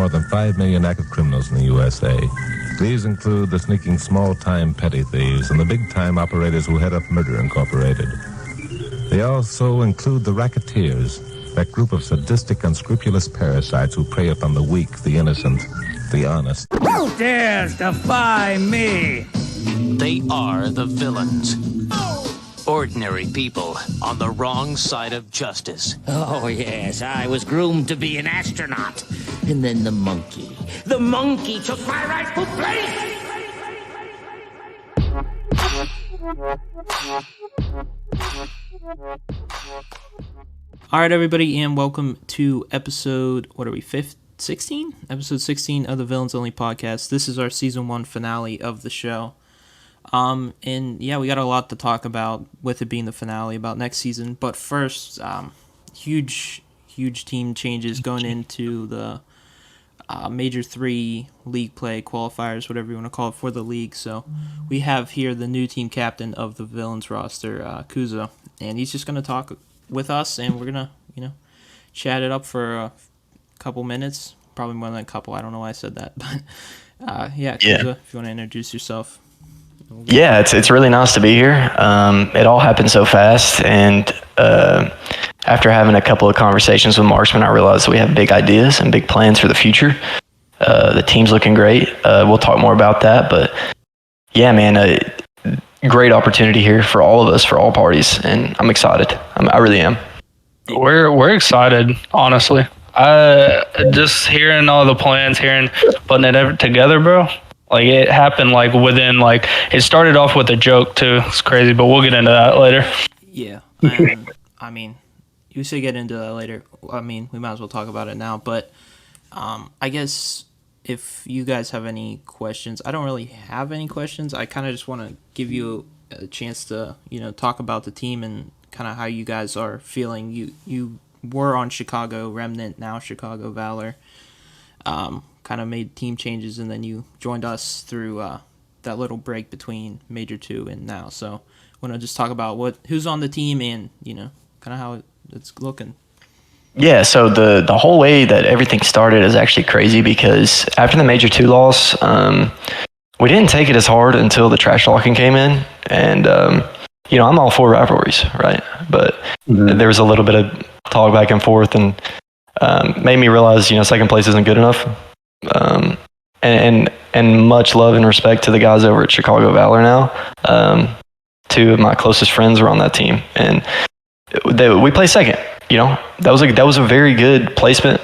More than 5 million active criminals in the USA. These include the sneaking small-time petty thieves and the big-time operators who head up Murder Incorporated. They also include the racketeers, that group of sadistic, unscrupulous parasites who prey upon the weak, the innocent, the honest. Who dares defy me? They are the villains. Ordinary people on the wrong side of justice. Oh, yes, I was groomed to be an astronaut. And then the monkey. The monkey took my rightful place! All right, everybody, and welcome to episode, 16? Episode 16 of the Villains Only podcast. This is our season 1 finale of the show. And yeah, we got a lot to talk about with it being the finale about next season. But first, huge team changes going into the Major 3 league play qualifiers, whatever you want to call it, for the league. So we have here the new team captain of the Villains roster, Kuzo, and he's just going to talk with us, and we're going to, chat it up for a couple minutes, probably more than a couple. I don't know why I said that, but Kuzo, if you want to introduce yourself. Yeah, it's really nice to be here. It all happened so fast, and after having a couple of conversations with Marksman, I realized we have big ideas and big plans for the future. The team's looking great. We'll talk more about that, but yeah, man, a great opportunity here for all of us, for all parties, and I'm excited. I really am. We're excited, honestly. Just hearing all the plans, putting it together, bro. Like, it happened, within, it started off with a joke, too. It's crazy, but we'll get into that later. Yeah. I mean, you say get into that later. I mean, we might as well talk about it now. But I guess if you guys have any questions, I don't really have any questions. I kind of just want to give you a chance to, talk about the team and kind of how you guys are feeling. You were on Chicago Remnant, now Chicago Valor. Kind of made team changes, and then you joined us through that little break between Major 2 and now. So I want to just talk about who's on the team and, kind of how it's looking. Yeah, so the whole way that everything started is actually crazy because after the Major 2 loss, we didn't take it as hard until the trash talking came in. And, I'm all for rivalries, right? But there was a little bit of talk back and forth and made me realize, second place isn't good enough. And much love and respect to the guys over at Chicago Valor now. Two of my closest friends were on that team, and we placed second. That was a very good placement,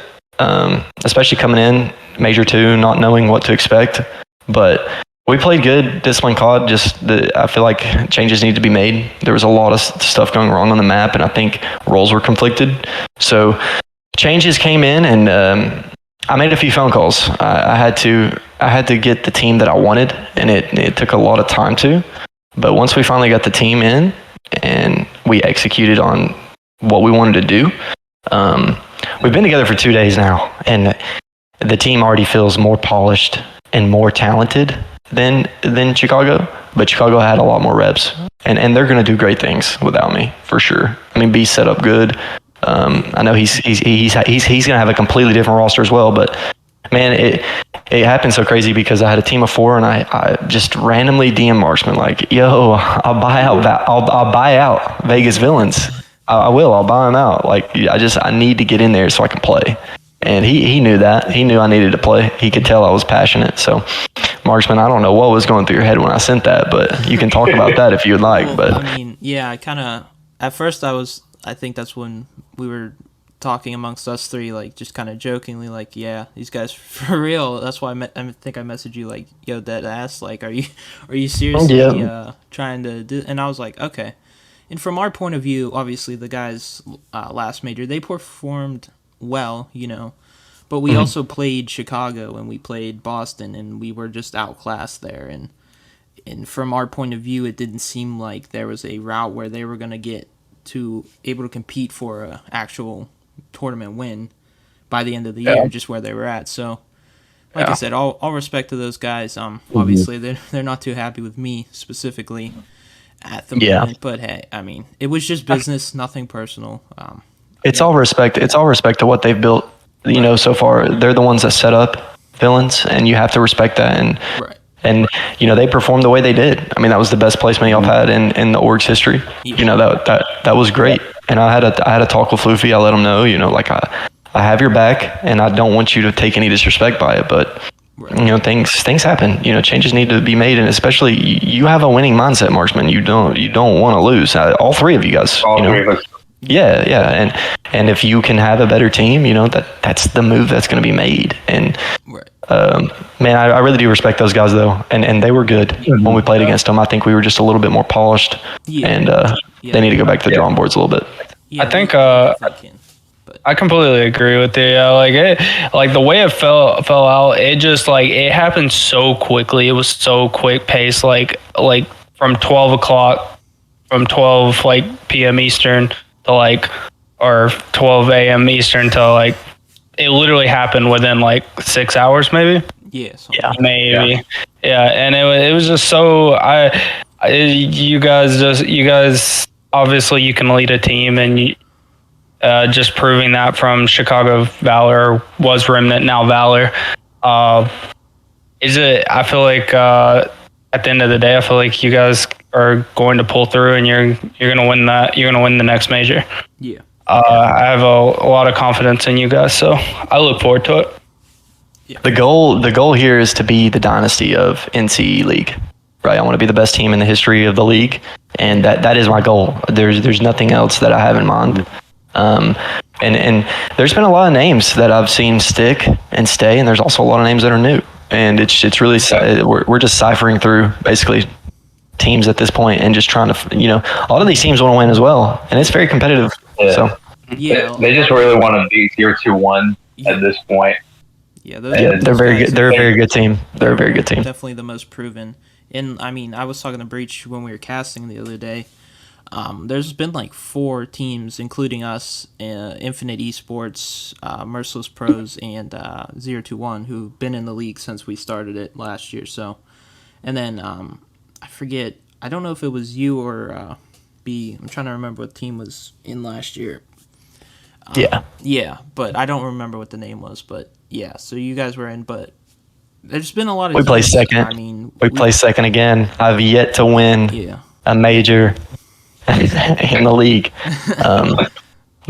especially coming in Major 2, not knowing what to expect. But we played good, disciplined COD. I feel like changes need to be made. There was a lot of stuff going wrong on the map, and I think roles were conflicted. So changes came in, and I made a few phone calls. I had to get the team that I wanted, and it took a lot of time to. But once we finally got the team in and we executed on what we wanted to do, we've been together for 2 days now, and the team already feels more polished and more talented than Chicago. But Chicago had a lot more reps, and they're going to do great things without me for sure. I mean, B's set up good. I know he's going to have a completely different roster as well, but man, it happened so crazy because I had a team of 4 and I just randomly DM Marksman like, yo, I'll buy out Vegas Villains. I'll buy them out. Like, I need to get in there so I can play. And he knew that. He knew I needed to play. He could tell I was passionate. So Marksman, I don't know what was going through your head when I sent that, but you can talk about that if you would like. Well, but I mean, yeah, at first I think that's when we were talking amongst us three, just kind of jokingly, yeah, these guys for real. That's why I think I messaged you yo, dead ass, are you seriously trying to do? And I was like, okay. And from our point of view, obviously the guys last major, they performed well, but we also played Chicago and we played Boston, and we were just outclassed there. And from our point of view, it didn't seem like there was a route where they were gonna get able to compete for a actual tournament win by the end of the year, just where they were at. So, I said, all respect to those guys. Obviously they're not too happy with me specifically at the moment, but hey, I mean, it was just business, nothing personal. It's all respect. It's all respect to what they've built so far they're the ones that set up Villains, and you have to respect that. And Right. and they performed the way they did. I mean, that was the best placement y'all had in the org's history. Yeah. That was great. And I had a talk with Floofy. I let him know, like I have your back, and I don't want you to take any disrespect by it. But things happen. Changes need to be made, and especially you have a winning mindset, Marksman. You don't want to lose. All three of you guys. All three of us. Yeah. And if you can have a better team, that's the move that's going to be made. And Right. man, I really do respect those guys though, and they were good when we played against them. I think we were just a little bit more polished, and they need to go back to the drawing boards a little bit. Yeah, I think, we definitely can, but I completely agree with you. Yeah, like the way it fell out, it just like it happened so quickly. It was so quick pace, like from 12 p.m. Eastern to or 12 a.m. Eastern to it literally happened within 6 hours, maybe. yeah. So Maybe. Yeah, and it was just so you guys obviously you can lead a team, and just proving that from Chicago Valor was Remnant, now Valor. I feel like at the end of the day, I feel like you guys are going to pull through, and you're gonna win that. You're gonna win the next major. yeah. I have a lot of confidence in you guys, so I look forward to it. The goal here is to be the dynasty of NCE League, right? I want to be the best team in the history of the league, and that is my goal. There's nothing else that I have in mind. And there's been a lot of names that I've seen stick and stay, and there's also a lot of names that are new. And it's really we're just ciphering through basically teams at this point, and just trying to a lot of these teams want to win as well, and it's very competitive. Yeah. So Yeah. They just really want to be tier 2-1 at this point. Yeah, they're very good. They're a very good team. They're a very good team. Definitely the most proven. And I mean, I was talking to Breach when we were casting the other day. There's been 4 teams, including us, Infinite Esports, Merciless Pros, and 021, who've been in the league since we started it last year. So, and then I forget. I don't know if it was you or B. I'm trying to remember what team was in last year. Yeah, but I don't remember what the name was. But yeah, so you guys were in, but there's been a lot of. We placed second. I mean, we placed second again. I've yet to win a major in the league,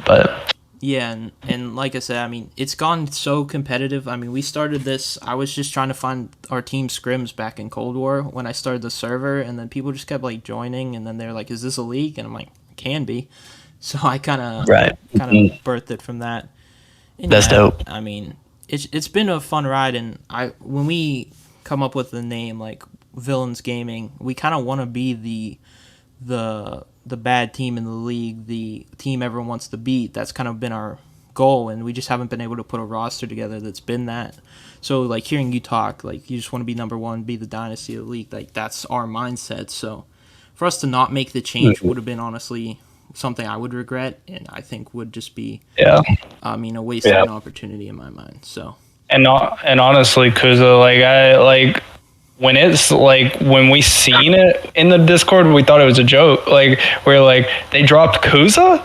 but yeah, and like I said, I mean, it's gone so competitive. I mean, we started this. I was just trying to find our team scrims back in Cold War when I started the server, and then people just kept joining, and then they're like, "Is this a league?" And I'm like, "Can be." So I kind of birthed it from that. And that's dope. I mean, it's been a fun ride, and when we come up with the name Villains Gaming, we kind of want to be the bad team in the league, the team everyone wants to beat. That's kind of been our goal, and we just haven't been able to put a roster together that's been that. So hearing you talk, you just want to be number one, be the dynasty of the league. That's our mindset. So for us to not make the change would have been honestly something I would regret, and I think would just be a waste of an opportunity in my mind. So and honestly, Kuza, when it's when we seen it in the Discord, we thought it was a joke. We're they dropped Kuza.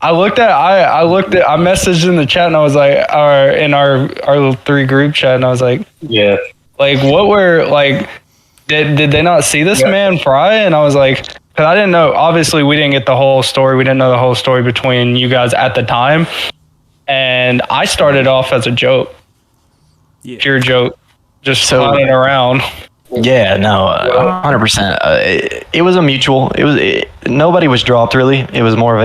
I messaged in the chat, and I was in our 3 group chat, and I was yeah, what were did they not see this man fry? And I was because I didn't know. Obviously, we didn't get the whole story. We didn't know the whole story between you guys at the time, and I started off as a joke, pure joke. Just running around. Yeah, no, 100%. It was a mutual. Nobody was dropped really. It was more of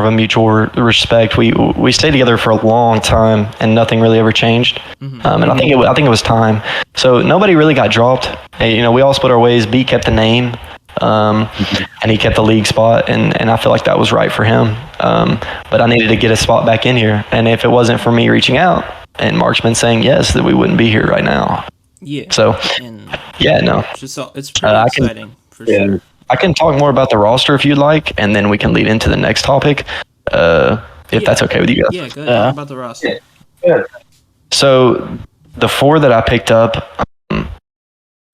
a mutual respect. We stayed together for a long time, and nothing really ever changed. And I think it was time. So nobody really got dropped. We all split our ways. B kept the name, and he kept the league spot, and I feel like that was right for him. But I needed to get a spot back in here, and if it wasn't for me reaching out and Marksman saying yes, that we wouldn't be here right now. Yeah. So, no. It's pretty exciting for sure. I can talk more about the roster if you'd like, and then we can lead into the next topic, if that's okay with you guys. Yeah, good. Talk about the roster. Yeah. So, the 4 that I picked up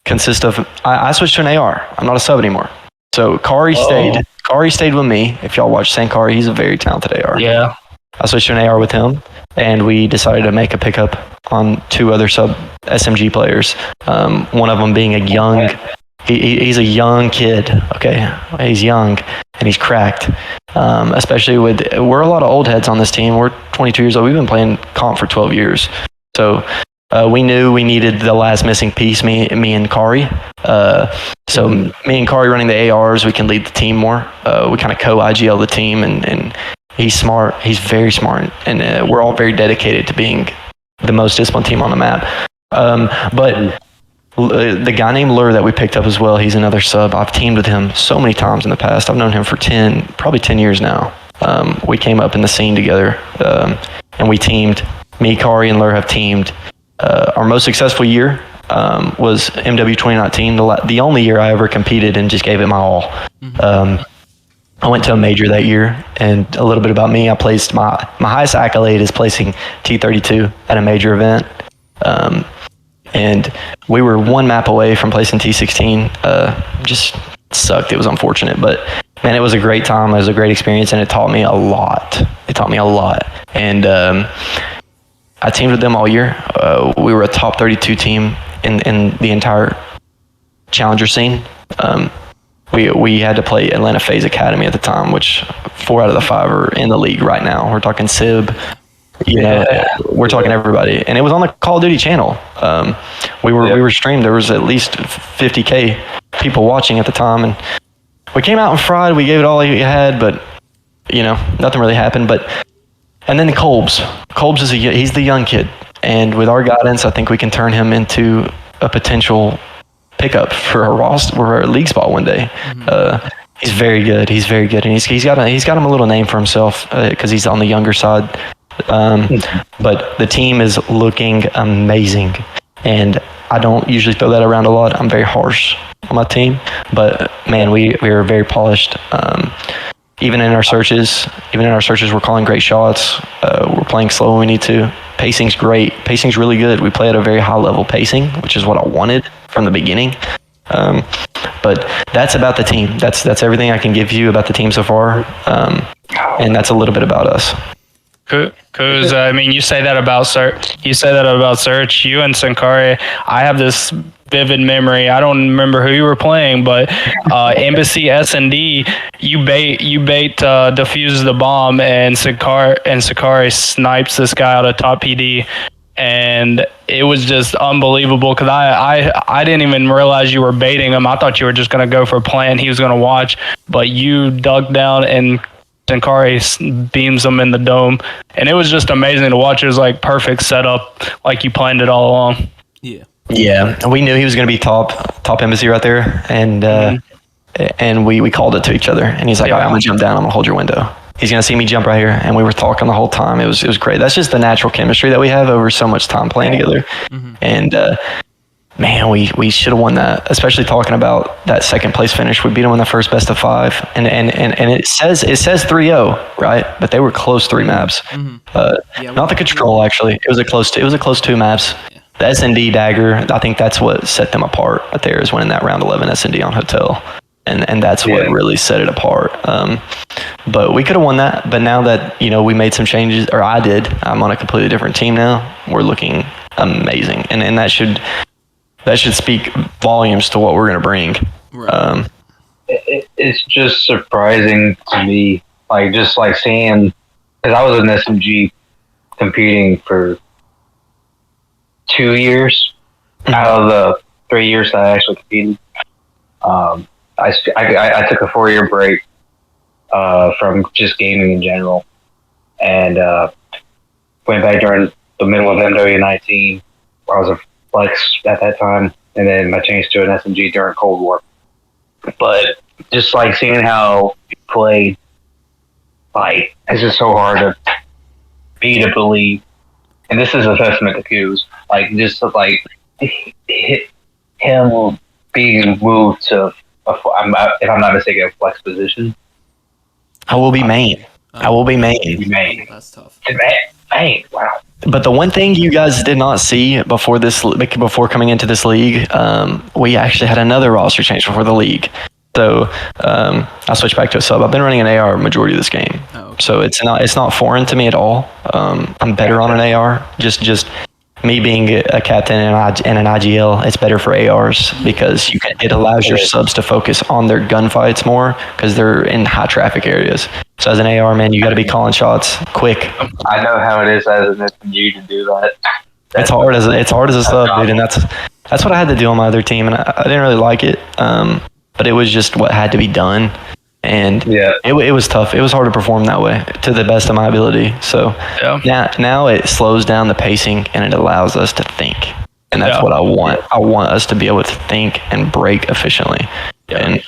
consist of... I switched to an AR. I'm not a sub anymore. So, Kari stayed with me. If y'all watch Sankari, he's a very talented AR. Yeah. I switched to an AR with him, and we decided to make a pickup on 2 other sub SMG players. One of them being a young, he's a young kid. Okay, he's young and he's cracked. Especially we're a lot of old heads on this team. We're 22 years old. We've been playing comp for 12 years, so. We knew we needed the last missing piece, me and Kari. So me and Kari running the ARs, we can lead the team more. We kind of co-IGL the team, and he's smart. He's very smart, and we're all very dedicated to being the most disciplined team on the map. But the guy named Lur that we picked up as well, he's another sub. I've teamed with him so many times in the past. I've known him for probably 10 years now. We came up in the scene together, and we teamed. Me, Kari, and Lur have teamed. Our most successful year was MW 2019, the only year I ever competed and just gave it my all. I went to a major that year, and a little bit about me, I placed my highest accolade is placing T32 at a major event. And we were 1 map away from placing T16. Just sucked. It was unfortunate, but man, it was a great time. It was a great experience, and it taught me a lot. And I teamed with them all year. We were a top 32 team in the entire challenger scene. We had to play Atlanta FaZe Academy at the time, which 4 out of the 5 are in the league right now. We're talking Sib, we're talking everybody, and it was on the Call of Duty channel. We were streamed. There was at least 50K people watching at the time, and we came out and fried. We gave it all we had, but nothing really happened. And then Kolbs he's the young kid, and with our guidance, I think we can turn him into a potential pickup for a roster or a league spot one day. He's very good, and he's got him a little name for himself because he's on the younger side. But the team is looking amazing, and I don't usually throw that around a lot. I'm very harsh on my team, but man, we are very polished. Even in our searches, we're calling great shots. We're playing slow when we need to. Pacing's great. Pacing's really good. We play at a very high level pacing, which is what I wanted from the beginning. But that's about the team. That's everything I can give you about the team so far. And that's a little bit about us. Because you say that about Search. You and Sankari, I have this vivid memory. I don't remember who you were playing, but Embassy S&D, you bait defuses the bomb, and Sankari snipes this guy out of top PD. And it was just unbelievable because I didn't even realize you were baiting him. I thought you were just going to go for a plan he was going to watch, but you dug down and Sankari beams him in the dome, and it was just amazing to watch. It was like perfect setup, like you planned it all along. Yeah, we knew he was going to be top embassy right there, and we called it to each other. And he's like, "All right, I'm gonna jump down. I'm gonna hold your window." He's gonna see me jump right here, and we were talking the whole time. It was great. That's just the natural chemistry that we have over so much time playing together, and. Man, we should have won that, especially talking about that second place finish. We beat them in the first best of 5, and it says 3-0, right? But they were close 3 maps. Not the control, actually. It was a close 2 maps. Yeah. The S&D dagger, I think that's what set them apart right there, is winning that round 11 S&D on Hotel. And that's what really set it apart. But we could have won that. But now that, we made some changes, or I did, I'm on a completely different team now. We're looking amazing. And that should speak volumes to what we're going to bring. Right. It's just surprising to me, just seeing, because I was in SMG competing for 2 years out of the 3 years that I actually competed. I took a 4-year break from just gaming in general, and went back during the middle of MW19, where I was a flex at that time, and then I changed to an SMG during Cold War. But just seeing how you played, it's just so hard to believe. And this is a testament to Q's. Him being moved to, if I'm not mistaken, a flex position. I will be main. That's tough. Main, wow. But the one thing you guys did not see before coming into this league, we actually had another roster change before the league. So I switched back to a sub. I've been running an AR majority of this game, so it's not foreign to me at all. I'm better on an AR. Just me being a captain and an IGL, it's better for ARs because it allows your subs to focus on their gunfights more because they're in high traffic areas. So as an AR, man, you got to be calling shots quick. I know how it is as an SMG to do that. It's hard as a sub, dude, and that's what I had to do on my other team, and I didn't really like it. But it was just what had to be done, and it was tough. It was hard to perform that way to the best of my ability. So now it slows down the pacing and it allows us to think, and that's what I want. I want us to be able to think and break efficiently, and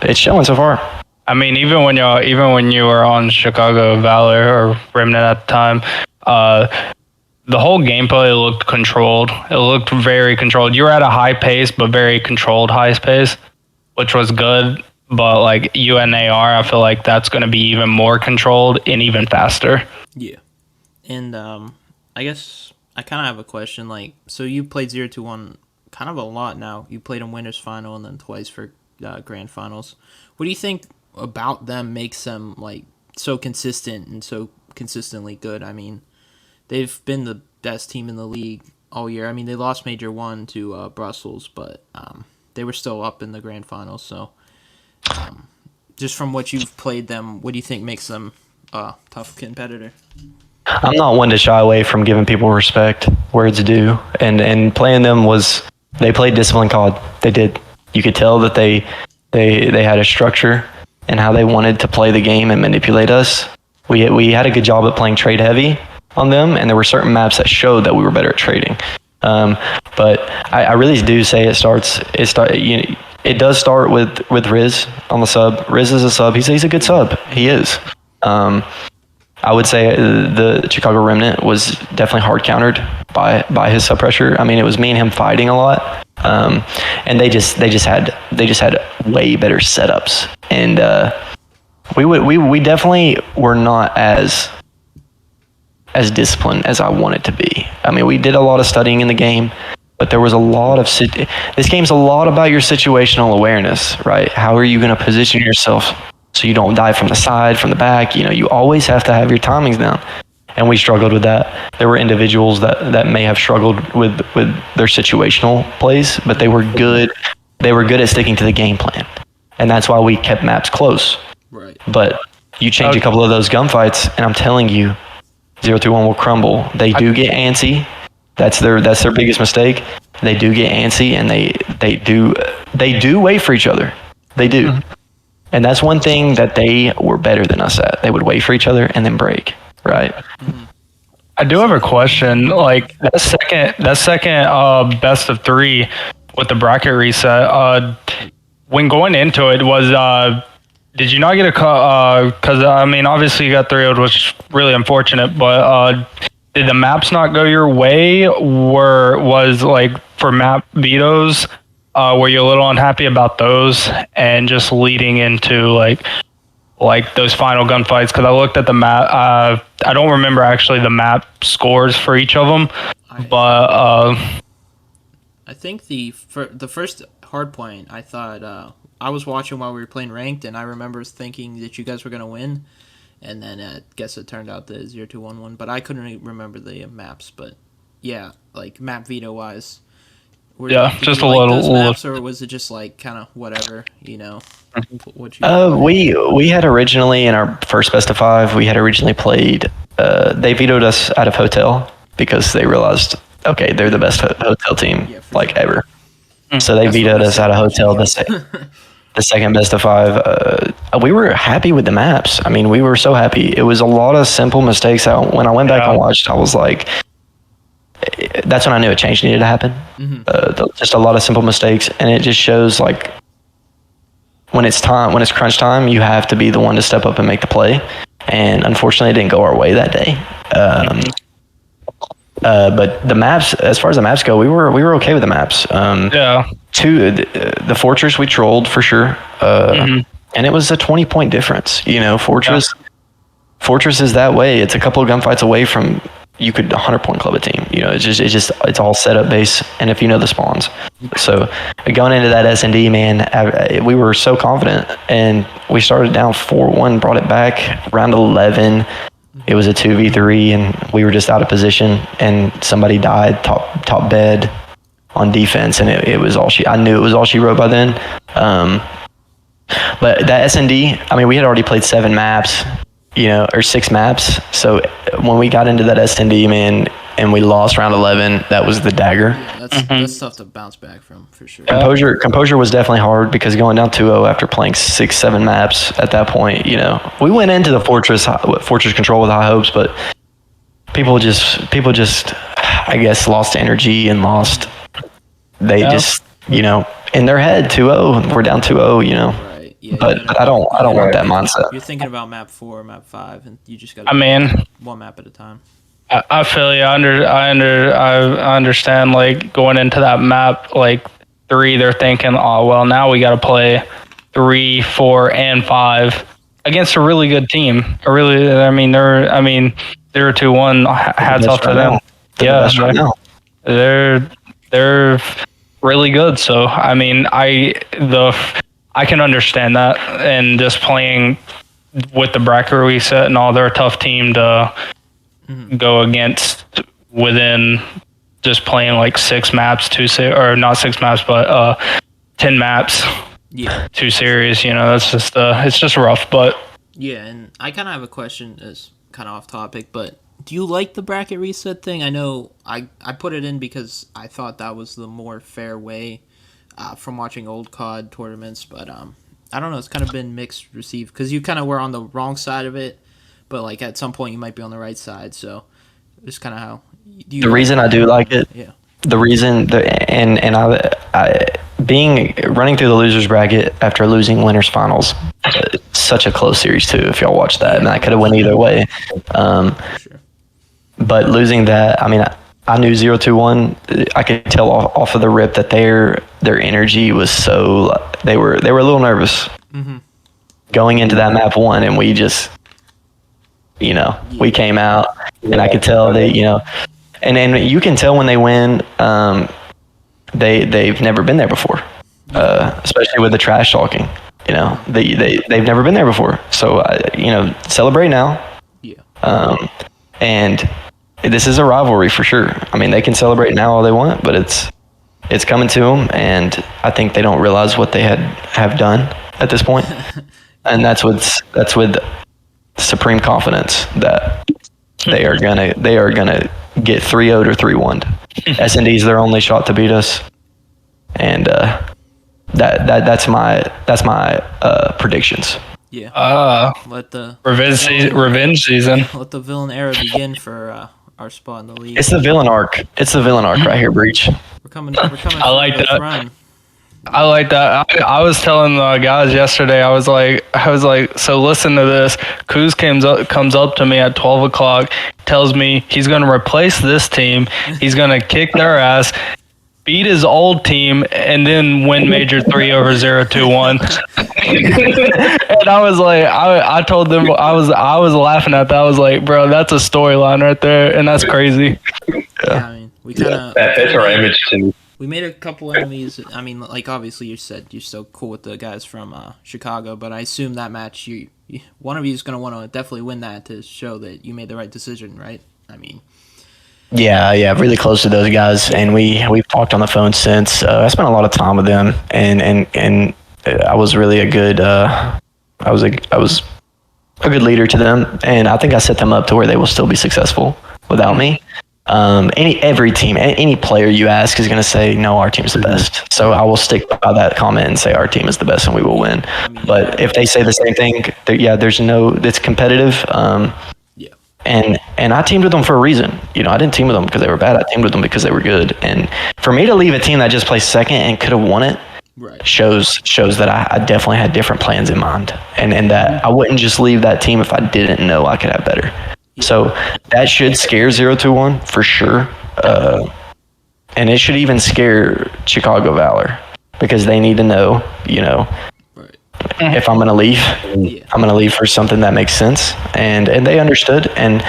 it's showing so far. I mean, even when you were on Chicago Valor or Remnant at the time, the whole gameplay looked controlled. It looked very controlled. You were at a high pace, but very controlled high pace, which was good. But like UNAR, I feel like that's going to be even more controlled and even faster. Yeah. And I guess I kind of have a question. Like, so you played 021 kind of a lot now. You played in Winners Final and then twice for Grand Finals. What do you think about them makes them like so consistent and so consistently good? I mean, they've been the best team in the league all year. I mean, they lost Major 1 to Brussels, but they were still up in the Grand Finals. So just from what you've played them, what do you think makes them a tough competitor? I'm not one to shy away from giving people respect where it's due, and playing them they played disciplined COD. They did. You could tell that they had a structure and how they wanted to play the game and manipulate us. We had a good job at playing trade heavy on them, and there were certain maps that showed that we were better at trading. But I really do say it does start with Riz on the sub. Riz is a sub. He's a good sub. He is. I would say the Chicago Remnant was definitely hard countered by his sub pressure. I mean, it was me and him fighting a lot, and they just had way better setups, and we definitely were not as disciplined as I wanted to be. I mean, we did a lot of studying in the game, but there was a lot of this game's a lot about your situational awareness, right? How are you going to position yourself so you don't die from the side, from the back? You know, you always have to have your timings down. And we struggled with that. There were individuals that may have struggled with their situational plays, but they were good. They were good at sticking to the game plan. And that's why we kept maps close. Right. But you change a couple of those gunfights, and I'm telling you, 021 will crumble. They do get antsy. That's their biggest mistake. They do get antsy, and they do wait for each other. They do. Mm-hmm. And that's one thing that they were better than us at. They would wait for each other and then break, right? Mm-hmm. I do have a question. Like that second best of 3 with the bracket reset. When going into it, did you not get a call? Because I mean, obviously you got 3-0'd, which is really unfortunate. But did the maps not go your way? Was like for map vetoes? Were you a little unhappy about those, and just leading into like those final gunfights? Because I looked at the map. I don't remember actually the map scores for each of them, but I think the first hard point, I thought I was watching while we were playing ranked, and I remember thinking that you guys were gonna win, and then I guess it turned out the 0-2-1 one, but I couldn't really remember the maps. But yeah, like map veto wise. Just a little. Maps, or was it just like kind of whatever, you know? We had originally in our first best of 5, we had originally played. They vetoed us out of hotel because they realized, okay, they're the best hotel team ever. So they vetoed us out of hotel. The second best of 5. We were happy with the maps. I mean, we were so happy. It was a lot of simple mistakes. When I went back and watched, I was like. That's when I knew a change needed to happen. Mm-hmm. Just a lot of simple mistakes, and it just shows like when it's crunch time, you have to be the one to step up and make the play. And unfortunately, it didn't go our way that day. But the maps, as far as the maps go, we were okay with the maps. The Fortress we trolled for sure, and it was a 20-point difference. You know, Fortress is that way. It's a couple of gunfights away from you could 100-point club a team. You know, it's all set up base, and if you know the spawns. So going into that S&D, man, we were so confident, and we started down 4-1, brought it back. Round 11, it was a 2v3, and we were just out of position, and somebody died top bed on defense, and it was all I knew it was all she wrote by then. But that S&D, I mean, we had already played 7 maps, you know, or 6 maps. So when we got into that S&D, man, and we lost round 11, that was the dagger. Yeah, that's tough to bounce back from, for sure. Composure was definitely hard, because going down 2-0 after playing 6-7 maps at that point, you know, we went into the fortress control with high hopes, but people just, I guess, lost energy and just, you know, in their head, 2-0, we're down 2-0, you know. Right. Yeah, but I don't want that mindset. You're thinking about map 4, map 5, and you just got I mean, one map at a time. I feel you. I understand. Like going into that map, like 3, they're thinking, oh well, now we got to play 3, 4, and 5 against a really good team. They're 2-1. Hats off to them. Yeah, they're really good. So I mean, I can understand that, and just playing with the bracket reset and all, they're a tough team to go against within just playing like 6 maps, or not 6 maps, but 10 maps, 2 series. You know, that's just it's just rough. But yeah, and I kind of have a question. It's kind of off topic, but do you like the bracket reset thing? I know I put it in because I thought that was the more fair way from watching old COD tournaments, but I don't know. It's kind of been mixed received, because you kind of were on the wrong side of it, but like at some point you might be on the right side. So it's kind of how. The reason I do like it, the reason running through the losers bracket after losing winners finals, such a close series too. If y'all watch that, and that could have went either way. Sure. But losing that, I mean, I knew 0-2-1. I could tell off of the rip that their energy was so, they were a little nervous going into that map 1, and we just, you know, we came out, and I could tell they, you know, and you can tell when they win, they've never been there before, especially with the trash talking. You know, they've never been there before, so you know, celebrate now. Yeah. And this is a rivalry for sure. I mean, they can celebrate now all they want, but it's coming to them, and I think they don't realize what they have done at this point. And that's with supreme confidence that they are gonna get 3-0 or 3-1. S&D is their only shot to beat us, and that's my predictions. Yeah. Let the revenge season. Let the villain era begin for our spot in the league. It's the villain arc. It's the villain arc right here, Breach. We're coming. I like that. Run. I like that. I was telling the guys yesterday. I was like, so listen to this. Kuz comes up to me at 12 o'clock, tells me he's going to replace this team. He's going to kick their ass, beat his old team, and then win Major 3 over 0-2-1. And I was like, I told them, I was laughing at that. I was like, bro, that's a storyline right there, and that's crazy. Yeah, I mean, we kind of that fits our image too. We made a couple enemies. I mean, like, obviously you said you're so cool with the guys from Chicago, but I assume that match, one of you is going to want to definitely win that to show that you made the right decision, right? I mean, yeah, really close to those guys, and we've talked on the phone since. I spent a lot of time with them, and I was really a good I was a good leader to them, and I think I set them up to where they will still be successful without me. Every team, any player you ask is going to say, no, our team's the best. So I will stick by that comment and say our team is the best and we will win. But if they say the same thing, it's competitive. And I teamed with them for a reason. You know, I didn't team with them because they were bad. I teamed with them because they were good. And for me to leave a team that just placed second and could have won it, shows that I definitely had different plans in mind. And that I wouldn't just leave that team if I didn't know I could have better. So that should scare 0-2-1 for sure. And it should even scare Chicago Valor, because they need to know, you know, if I'm going to leave, I'm going to leave for something that makes sense. And they understood. And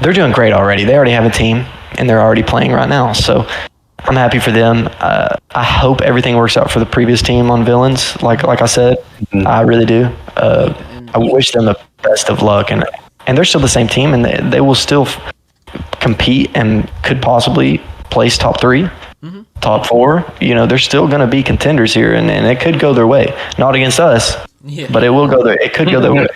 they're doing great already. They already have a team, and they're already playing right now. So I'm happy for them. I hope everything works out for the previous team on Villains. Like I said, I really do. I wish them the best of luck, and they're still the same team, and they will still compete and could possibly place top 3, top 4. They're still going to be contenders here, and it could go their way. Not against us, but it will go there. It could go their way.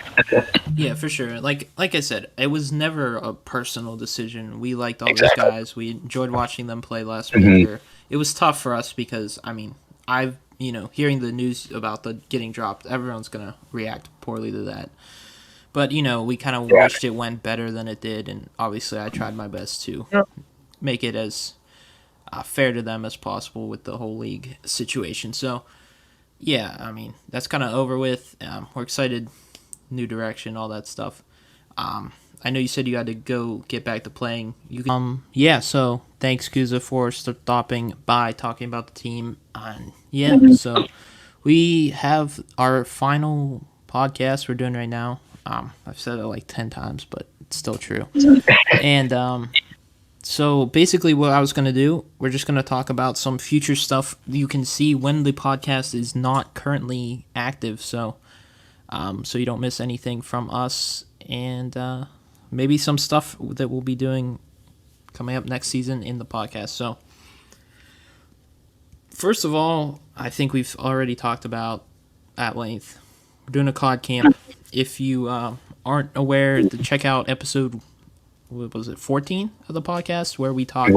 Yeah, for sure. Like I said, it was never a personal decision. We liked all these guys. We enjoyed watching them play last week. It was tough for us because, hearing the news about the getting dropped, everyone's going to react poorly to that. But, we kind of wished it went better than it did, and obviously I tried my best to make it as fair to them as possible with the whole league situation. So, yeah, that's kind of over with. We're excited, new direction, all that stuff. I know you said you had to go get back to playing. So thanks, Kuza, for stopping by, talking about the team. So we have our final podcast we're doing right now. I've said it like 10 times, but it's still true. And so basically what I was going to do, we're just going to talk about some future stuff you can see when the podcast is not currently active. So you don't miss anything from us, and maybe some stuff that we'll be doing coming up next season in the podcast. So first of all, I think we've already talked about at length. We're doing a COD camp. If you aren't aware, check out episode, what was it, 14 of the podcast, where we talked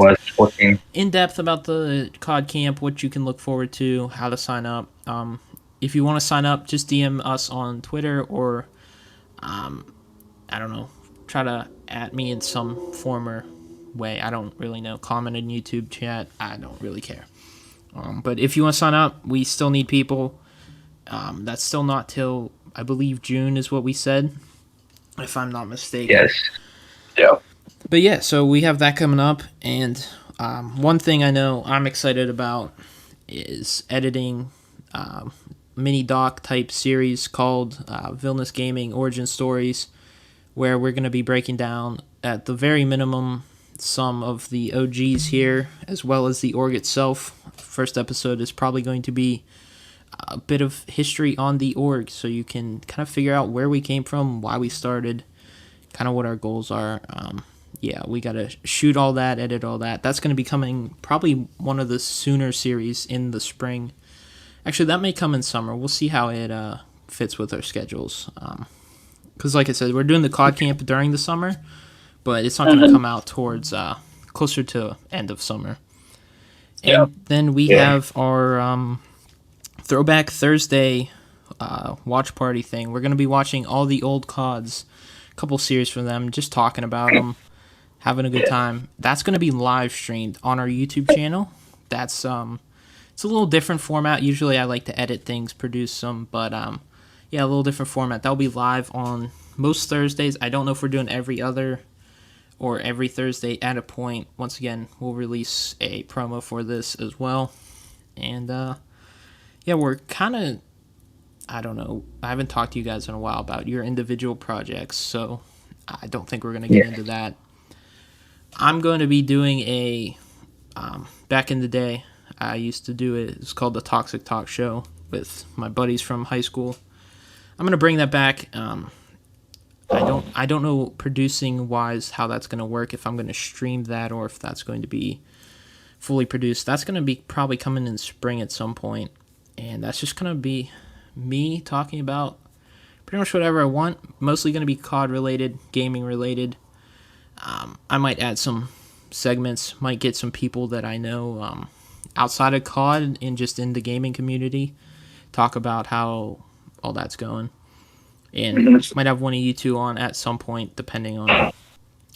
in depth about the COD camp, what you can look forward to, how to sign up. If you want to sign up, just DM us on Twitter or, try to at me in some form or way. I don't really know. Comment in YouTube chat. I don't really care. But if you want to sign up, we still need people. That's still not till, I believe, June is what we said, if I'm not mistaken. Yes. Yeah. But yeah, so we have that coming up, and one thing I know I'm excited about is editing mini doc type series called Villainous Gaming Origin Stories, where we're going to be breaking down, at the very minimum, some of the OGs here, as well as the org itself. First episode is probably going to be a bit of history on the org, so you can kind of figure out where we came from, why we started, kind of what our goals are. We got to shoot all that, edit all that. That's going to be coming probably one of the sooner series in the spring. Actually, that may come in summer. We'll see how it fits with our schedules. Because like I said, we're doing the COD camp during the summer, but it's not going to come out towards closer to end of summer. And then we have our Throwback Thursday watch party thing. We're going to be watching all the old CODs, a couple series from them, just talking about them, having a good time. That's going to be live streamed on our YouTube channel. That's it's a little different format. Usually I like to edit things, produce some, but a little different format. That'll be live on most Thursdays. I don't know if we're doing every other or every Thursday at a point. Once again, we'll release a promo for this as well. And we're kind of, I don't know, I haven't talked to you guys in a while about your individual projects, so I don't think we're going to get into that. I'm going to be doing a, back in the day, I used to do it, it's called the Toxic Talk Show with my buddies from high school. I'm going to bring that back. I don't know producing wise how that's going to work, if I'm going to stream that or if that's going to be fully produced. That's going to be probably coming in spring at some point, and that's just going to be me talking about pretty much whatever I want. Mostly going to be COD related, gaming related. I might add some segments, might get some people that I know outside of COD and just in the gaming community, talk about how all that's going. And might have one of you two on at some point, depending on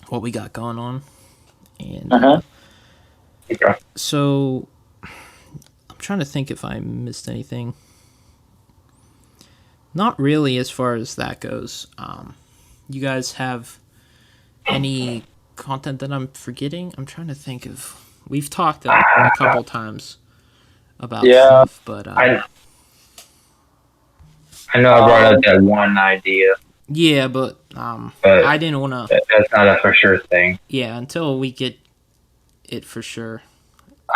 what we got going on. And so I'm trying to think if I missed anything. Not really, as far as that goes. You guys have any content that I'm forgetting? I'm trying to think of. We've talked a couple times about stuff, but I know I brought up that one idea Yeah, but But I didn't want to. that's not a for sure thing. Yeah, until we get it for sure.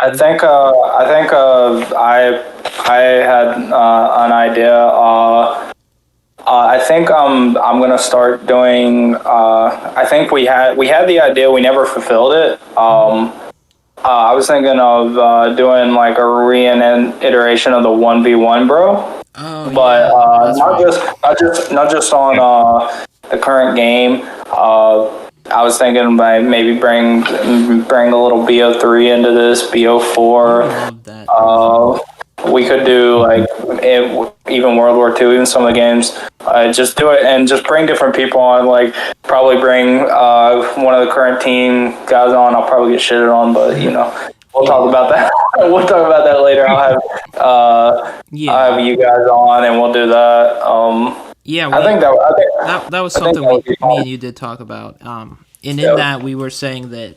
I think I had an idea. I think I'm gonna start doing. I think we had the idea. We never fulfilled it. I was thinking of doing like a reiteration of the 1v1, bro. Oh, But yeah, that's right. not just on the current game. I was thinking by maybe bring a little BO3 into this, I BO4. love that. We could do like even World War II, even some of the games. Just do it and just bring different people on. Like probably bring one of the current team guys on. I'll probably get shitted on, but you know we'll talk about that. We'll talk about that later. I'll have you guys on and we'll do that. Yeah, I think that was I think something that would be me fun. and you did talk about. And in that we were saying that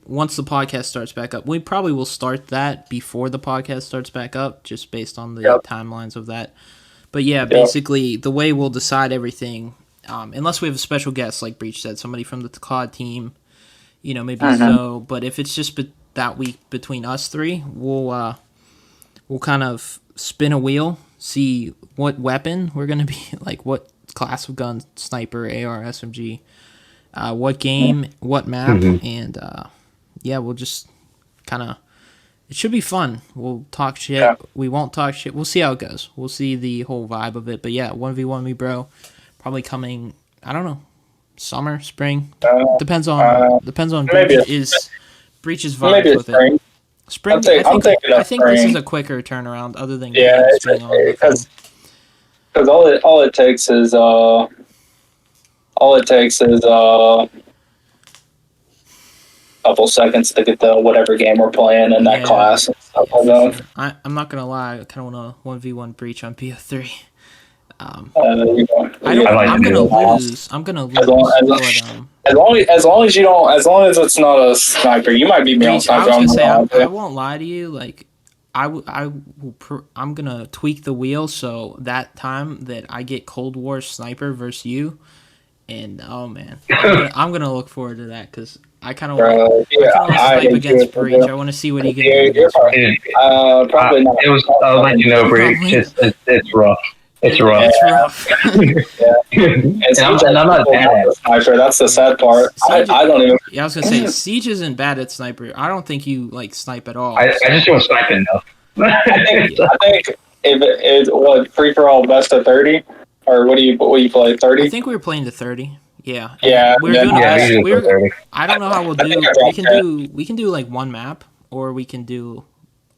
once the podcast starts back up, we probably will start that before the podcast starts back up, just based on the timelines of that. But yeah, basically the way we'll decide everything, unless we have a special guest, like Breach said, somebody from the COD team, you know, maybe so. But if it's just that week between us three, we'll kind of spin a wheel, see what weapon we're gonna be, like what class of gun, sniper, AR, SMG, what game, what map, and we'll just kind of. It should be fun. We'll talk shit. Yeah. We won't talk shit. We'll see how it goes. We'll see the whole vibe of it. But yeah, 1v1 me, bro. Probably coming. I don't know. Summer, spring. Depends on Breach's vibe with it. Spring. I think this is a quicker turnaround, other than games being on the phone. Because all it takes is couple seconds to get the whatever game we're playing in that class and stuff like that. Sure. I'm not gonna lie, I kind of want to 1v1 Breach on BO3. I'm gonna lose. As long as it's not a sniper, you might be me on sniper. I won't lie to you. Like, I'm gonna tweak the wheel so that time that I get Cold War sniper versus you, and oh man, I'm gonna look forward to that because I kind of want to snipe against Breach. I want to see what he can do against Breach. Probably not. I'll let you know, Breach. It's rough. It's rough. It's rough. And I'm not bad at sniper. That's the sad part. I don't even. Yeah, I was gonna say Siege isn't bad at sniper. I don't think you like snipe at all. I just don't snipe enough. I think if it's free for all best of 30, or what do you play 30? I think we were playing to 30. Yeah. Yeah. We're doing the best. 30. I don't know how we'll do. We can do like one map, or we can do.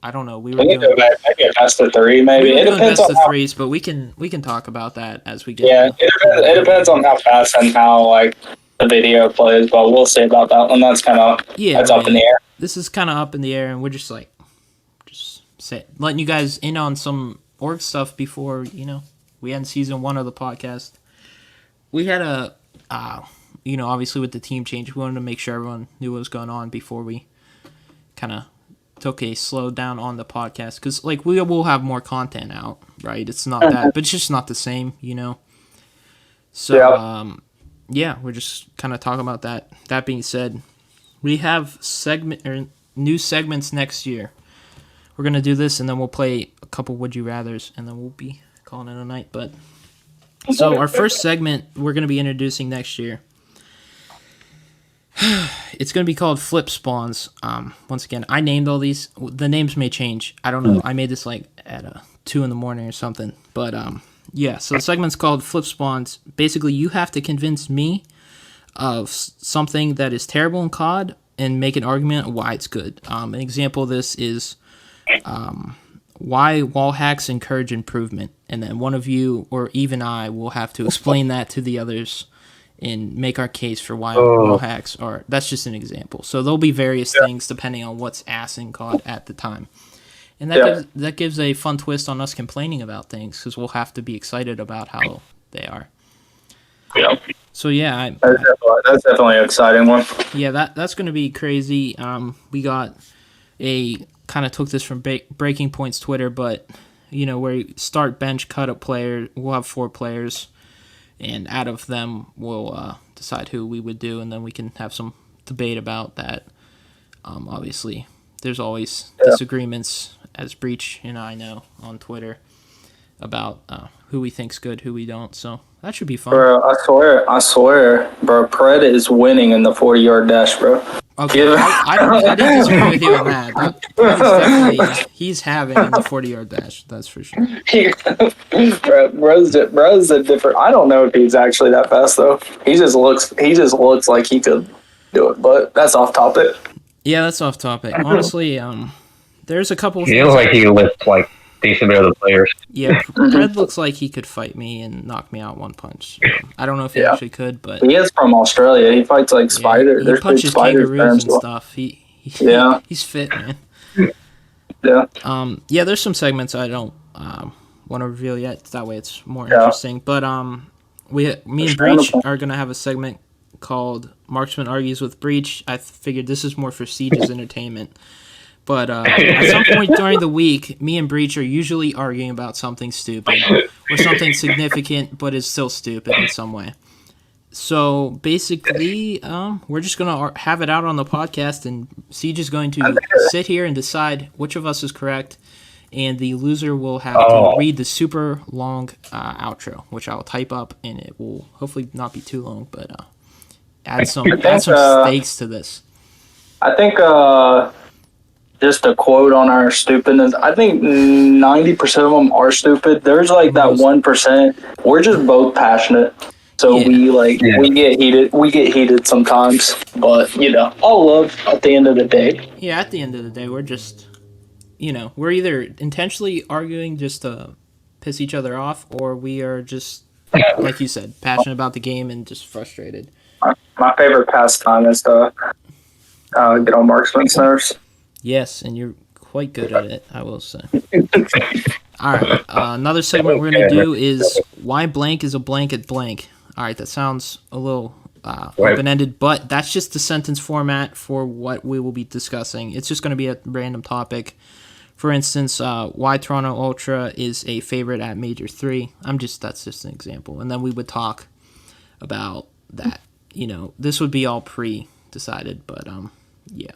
I don't know. We were doing maybe a best of 3, maybe. We It depends best on of threes, but we can talk about that as we get. Yeah, it depends on how fast and how like the video plays, but we'll see about that one. That's kind of that's up in the air. This is kind of up in the air, and we're just letting you guys in on some org stuff before we end season 1 of the podcast. We had obviously with the team change, we wanted to make sure everyone knew what was going on before we kind of took a slow down on the podcast, because like we will have more content out, right? It's not that, but it's just not the same, So we're just kind of talking about that. That being said, we have new segments next year. We're gonna do this, and then we'll play a couple Would You Rather's, and then we'll be calling it a night. But so our first segment we're gonna be introducing next year. It's going to be called Flip Spawns. Once again, I named all these. The names may change. I don't know. I made this like at 2 a.m. or something. But so the segment's called Flip Spawns. Basically, you have to convince me of something that is terrible in COD and make an argument why it's good. An example of this is why wall hacks encourage improvement. And then one of you, or even I, will have to explain that to the others and make our case for why wall hacks are. That's just an example. So there'll be various things depending on what's ass in COD at the time, and that gives a fun twist on us complaining about things, because we'll have to be excited about how they are. Yeah. So yeah, that's definitely an exciting one. Yeah, that's going to be crazy. We got kind of took this from Breaking Point's Twitter, but where you start bench cut up player, we'll have 4 players. and out of them we'll decide who we would do, and then we can have some debate about that. Obviously, there's always disagreements, as Breach and I know on Twitter, about who we think's good, who we don't. So that should be fun. Bro, I swear, bro, Pred is winning in the 40-yard dash, bro. Okay, I didn't disagree with you on that. He's having in the 40-yard dash. That's for sure. Bro's a different. I don't know if he's actually that fast though. He just looks like he could do it, but that's off topic. Yeah, that's off topic. Honestly, there's a couple. He looks like he could lift like decent bit of the players. Yeah, Red looks like he could fight me and knock me out one punch. I don't know if he actually could, but he is from Australia. He fights like spiders. He punches kangaroos and stuff. He's fit, man. Yeah. There's some segments I don't want to reveal yet. That way, it's more interesting. But me and Breach are gonna have a segment called Marksman Argues with Breach. I figured this is more for Siege's entertainment. But at some point during the week, me and Breach are usually arguing about something stupid or something significant, but is still stupid in some way. So basically, we're just going to have it out on the podcast, and Siege is going to sit here and decide which of us is correct, and the loser will have to read the super long outro, which I'll type up, and it will hopefully not be too long, but add some stakes to this. I think... just a quote on our stupidness. I think 90% of them are stupid. There's like that 1%. We're just both passionate, so we get heated. We get heated sometimes, but all love at the end of the day. Yeah, at the end of the day, we're just, we're either intentionally arguing just to piss each other off, or we are just, like you said, passionate about the game and just frustrated. My favorite pastime is to get on Marksman's nerves. Yes, and you're quite good at it, I will say. All right, another segment we're going to do is why blank is a blanket blank. All right, that sounds a little open-ended, but that's just the sentence format for what we will be discussing. It's just going to be a random topic. For instance, why Toronto Ultra is a favorite at Major 3. That's just an example. And then we would talk about that. This would be all pre-decided, but yeah.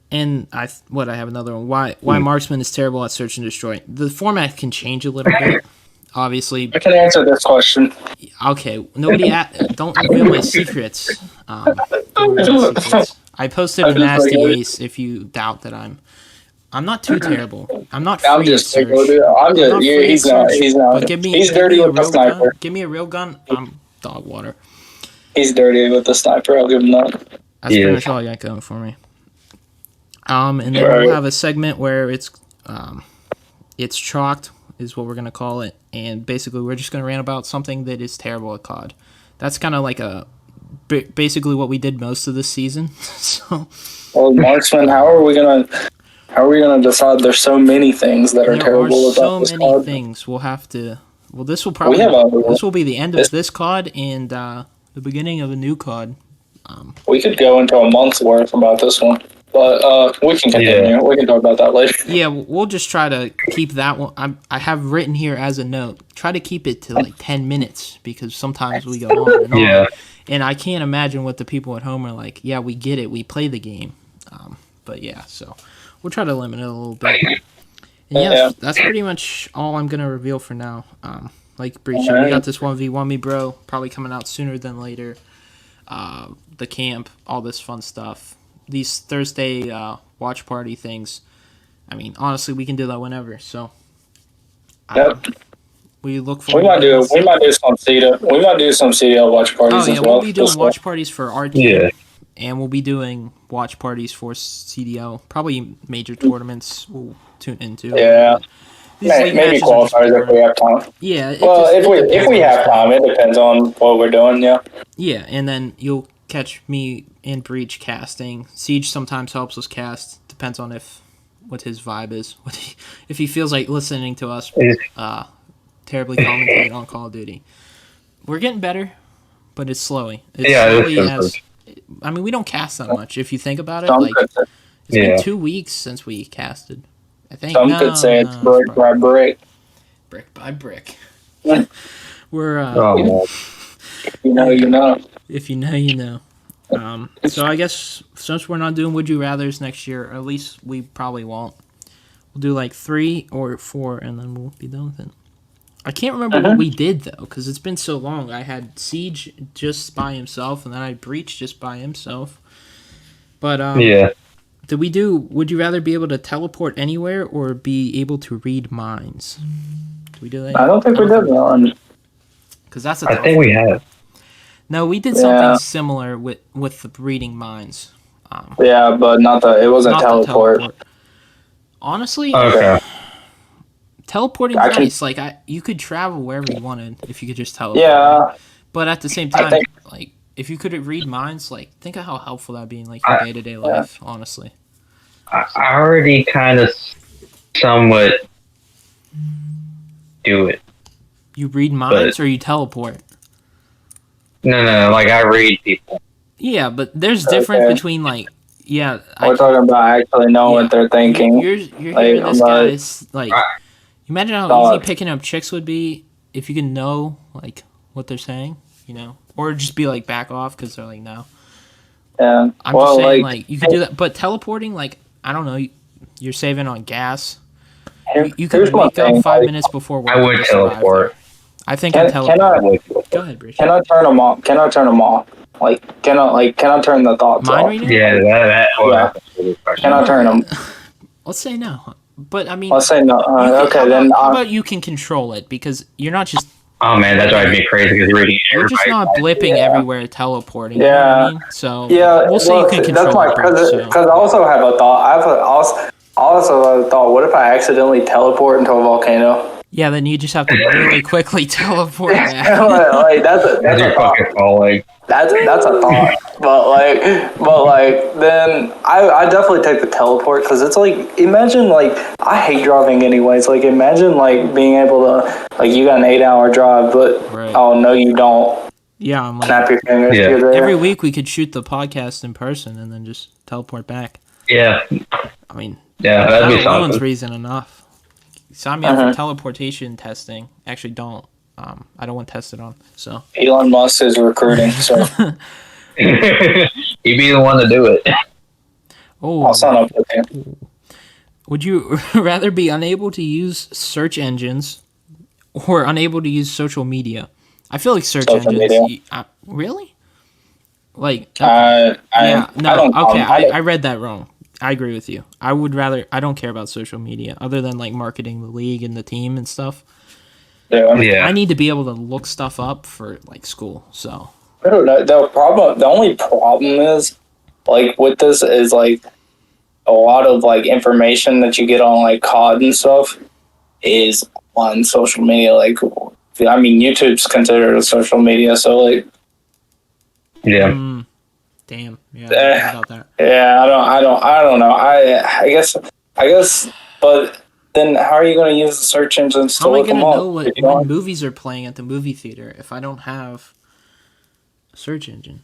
And I have another one. Why Marksman is terrible at search and destroy. The format can change a little bit. Obviously, I can answer this question. Okay, don't reveal my secrets. I posted a nasty ace. If you doubt that I'm not too terrible. I'm not free at search. He's not. He's dirty with the sniper. Give me a real gun. I'm dog water. He's dirty with the sniper. I'll give him that. That's pretty much all I got going for me. And then we'll have a segment where it's chalked, is what we're going to call it. And basically, we're just going to rant about something that is terrible at COD. That's kind of like basically what we did most of this season. So, well, Marksman, how are we gonna decide? There's so many things that are terrible about this COD. So many things. We'll have to. Well, this will be the end of this COD and the beginning of a new COD. We could go into a month's worth about this one. But we can continue. Yeah. We can talk about that later. Yeah, we'll just try to keep that one. I have written here as a note. Try to keep it to like 10 minutes because sometimes we go on and on. Yeah. And I can't imagine what the people at home are like. Yeah, we get it. We play the game. But yeah, so we'll try to limit it a little bit. And yes, that's pretty much all I'm going to reveal for now. Like Breach, we got this 1v1 me, bro. Probably coming out sooner than later. The camp, all this fun stuff. These Thursday watch party things. I mean, honestly, we can do that whenever. So, we look forward. We might do some CDL. We might do some CDL watch parties as well. We'll be doing watch parties for our team, and we'll be doing watch parties for CDL. Probably major tournaments. We'll tune into. Yeah. Maybe qualifiers if we have time. Yeah. Well, if we have time, it depends on what we're doing. Yeah. Yeah, and then you'll catch me and Breach casting. Siege sometimes helps us cast. Depends on what his vibe is. If he feels like listening to us terribly commentate on Call of Duty. We're getting better, but it's slowly. I mean, we don't cast that much. If you think about it, it's been 2 weeks since we casted. I think some could say it's brick by brick. Brick by brick. We're Oh, man. You know, you know. if you know, you know. So I guess since we're not doing Would You Rathers next year, or at least we probably won't. We'll do like 3 or 4, and then we'll be done with it. I can't remember what we did though, because it's been so long. I had Siege just by himself, and then I had Breach just by himself. But Yeah. did we do? Would you rather be able to teleport anywhere or be able to read minds? Did we do that? I don't think we did that one. Because that's a I tough think we have. No, we did Yeah. something similar with the reading minds. Yeah, but not the. It wasn't Not the teleport. Honestly, Okay. teleporting I can- nice. Like you could travel wherever you wanted if you could just teleport. Yeah, But at the same I time, think- like if you could read minds, like think of how helpful that'd be in like your day to day life. Honestly, I already kind of somewhat do it. you read minds or you teleport. No. Like, I read people. Yeah, but there's difference Okay. between like we're talking about actually knowing Yeah. what they're thinking. You're Like, hearing this I'm not- guy's like. Imagine how Thought. easy picking up chicks would be if you could know like what they're saying, you know, or just be like back off because they're like no. Yeah. I'm well, just saying like you could do that, but teleporting like I don't know, you're saving on gas. You could here's one wake up thing, 5 like, minutes before work. I would and just arrive teleport. there. I think I Can teleport. I Go ahead, Bridge. can I turn them off? Can I turn them off? Can I turn the thoughts Mind off? reading? Yeah, that Yeah. Can I turn them? Let's say no, but I mean, Let's say no. you can- Okay, how then. about, how about you can control it because you're not just Oh, man, that drives me crazy because you're reading you're just everybody. not blipping Yeah. everywhere teleporting. You know what Yeah. I mean? So Yeah, we'll say well, you can control that's why, it. Bridge, so. because I also have a thought. I also have a thought. What if I accidentally teleport into a volcano? Yeah, then you just have to really quickly teleport back. like that's a You're thought. fucking falling. That's a thought. But then I definitely take the teleport because it's like imagine like I hate driving anyways. Like imagine like being able to like you got an 8-hour drive, but Right. oh no you don't. Yeah, I'm like, Snap your fingers. Yeah. You're there. every week we could shoot the podcast in person and then just teleport back. Yeah. I mean, Yeah, that'd be that alone's something. reason enough. Sign me up for teleportation testing. Actually, don't. I don't want tested on. So Elon Musk is recruiting, so He'd be the one to do it. I'll sign up with him. would you rather be unable to use search engines or unable to use social media? I feel like search Social engines. media. Really? Like, I no, don't, okay, I don't- I read that wrong. I agree with you. I don't care about social media other than like marketing the league and the team and stuff. yeah. I need to be able to look stuff up for like school. So The only problem is like with this is like a lot of like information that you get on like COD and stuff is on social media. Like, I mean, YouTube's considered a social media, so like, Yeah. damn, yeah, I didn't think about that. yeah, I don't know. I guess, but then how are you going to use the search engines to How am I look them gonna up? know what if you don't- movies are playing at the movie theater if I don't have a search engine?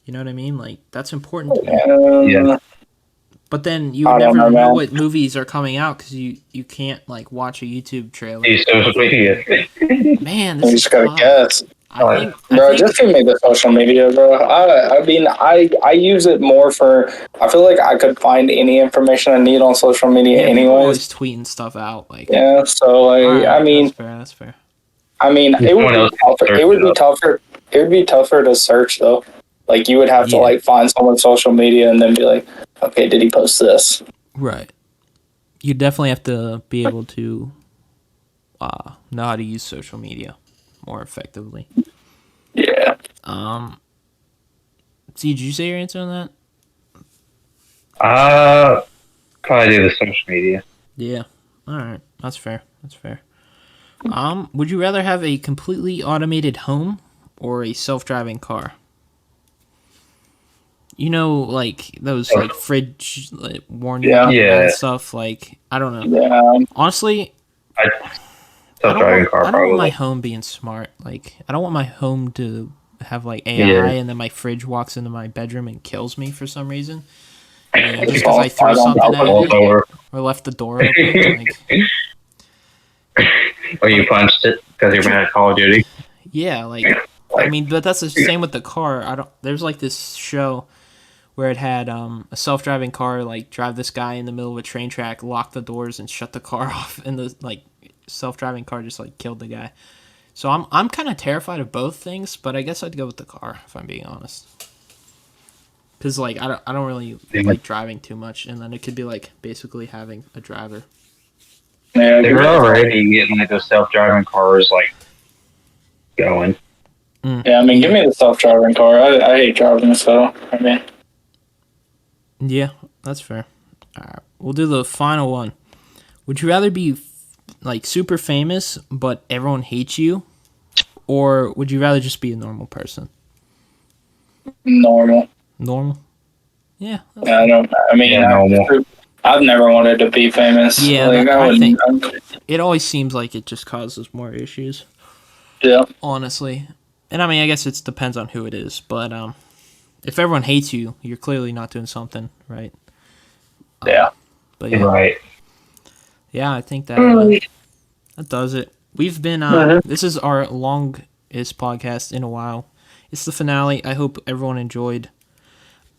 You know what I mean? Like that's important to me. Yeah. But then you I would don't never know, know man. what movies are coming out because you can't like watch a YouTube trailer. Use social media. Man, You this is just gotta tough. guess. I think, Bro, just give me the social media, bro. I mean, I use it more for. I feel like I could find any information I need on social media, yeah, people anyways. always tweeting stuff out. Like, Yeah, so like, alright, I mean, that's fair. That's fair. it would Someone be else tougher. search It would it be up. tougher. It would be tougher to search though. Like you would have to Yeah. like find someone's social media and then be like, okay, did he post this? Right. You definitely have to be able to know how to use social media more effectively. Yeah. See, did you say your answer on that? Probably do the social media. Yeah. All right. That's fair. That's fair. Would you rather have a completely automated home or a self-driving car? You know, like those like fridge like, warning Yeah. and stuff. Like I don't know. Yeah. Honestly, Self-driving car, I don't want my probably. home being smart. Like I don't want my home to have like AI Yeah. and then my fridge walks into my bedroom and kills me for some reason. And just Just because I threw something at Falls it over. or left the door open. Like, Or you punched it because you're mad at Call of Duty. Yeah, like I mean, but that's the same with the car. There's like this show where it had a self-driving car like drive this guy in the middle of a train track, lock the doors, and shut the car off, and the like self-driving car just like killed the guy. So I'm kind of terrified of both things, but I guess I'd go with the car if I'm being honest. Cause like I don't really like driving too much, and then it could be like basically having a driver. Yeah, They're already getting like those self-driving cars like going. yeah. I mean, give me the self-driving car. I hate driving, so I mean, Yeah, that's fair. All right, we'll do the final one. Would you rather be like super famous but everyone hates you, or would you rather just be a normal person? normal. Normal. Yeah. I don't. I mean, Yeah, normal. I've never wanted to be famous. Yeah, like, I think it always seems like it just causes more issues, yeah. honestly. And I mean, I guess it depends on who it is, but if everyone hates you, you're clearly not doing something right. Yeah. But yeah, Right. yeah, I think that that does it. We've been this is our longest podcast in a while. It's the finale. I hope everyone enjoyed.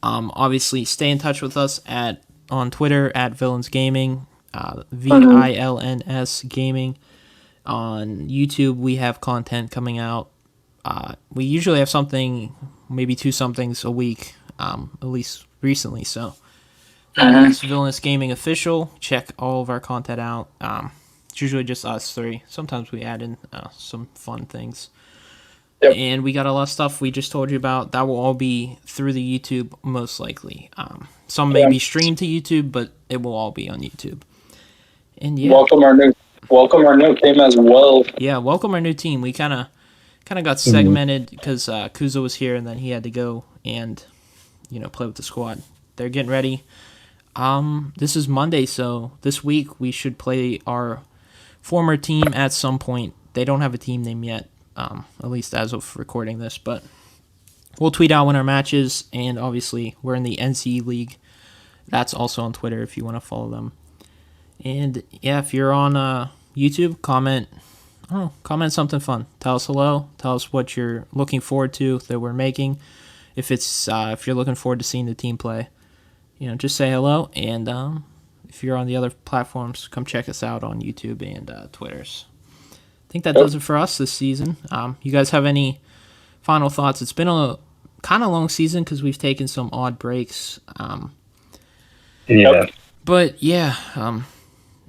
Obviously, stay in touch with us on Twitter at Villains Gaming, VILNS Gaming. On YouTube, we have content coming out. We usually have something, maybe 2 somethings a week, at least recently. So that's Villainous Gaming Official. Check all of our content out. It's usually just us 3. Sometimes we add in some fun things. Yep. And we got a lot of stuff we just told you about. That will all be through the YouTube, most likely. Some may be streamed to YouTube, but it will all be on YouTube. And yeah, Welcome our new team as well. yeah, welcome our new team. We kind of got segmented because Kuzo was here, and then he had to go and play with the squad. They're getting ready. This is Monday, so this week we should play our former team at some point. They don't have a team name yet. At least as of recording this, but we'll tweet out when our match is, and obviously we're in the NC League. That's also on Twitter if you want to follow them. And yeah, if you're on YouTube, comment something fun. Tell us hello. Tell us what you're looking forward to that we're making. If you're looking forward to seeing the team play, just say hello. And if you're on the other platforms, come check us out on YouTube and Twitters. I think that does it for us this season. You guys have any final thoughts? It's been a kind of long season because we've taken some odd breaks. Yeah. But yeah,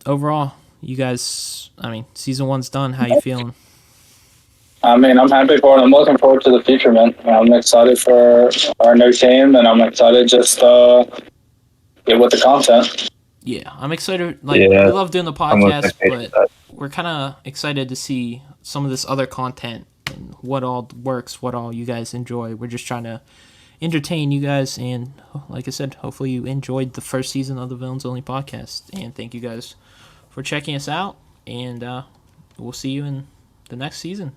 overall, you guys, I mean, season 1's done. How you feeling? I mean, I'm happy for it. I'm looking forward to the future, man. I'm excited for our new team, and I'm excited just get with the content. Yeah, I'm excited. We love doing the podcast, but we're kind of excited to see some of this other content and what all works, what all you guys enjoy. We're just trying to entertain you guys, and like I said, hopefully you enjoyed the first season of the Villains Only podcast. And thank you guys for checking us out, and we'll see you in the next season.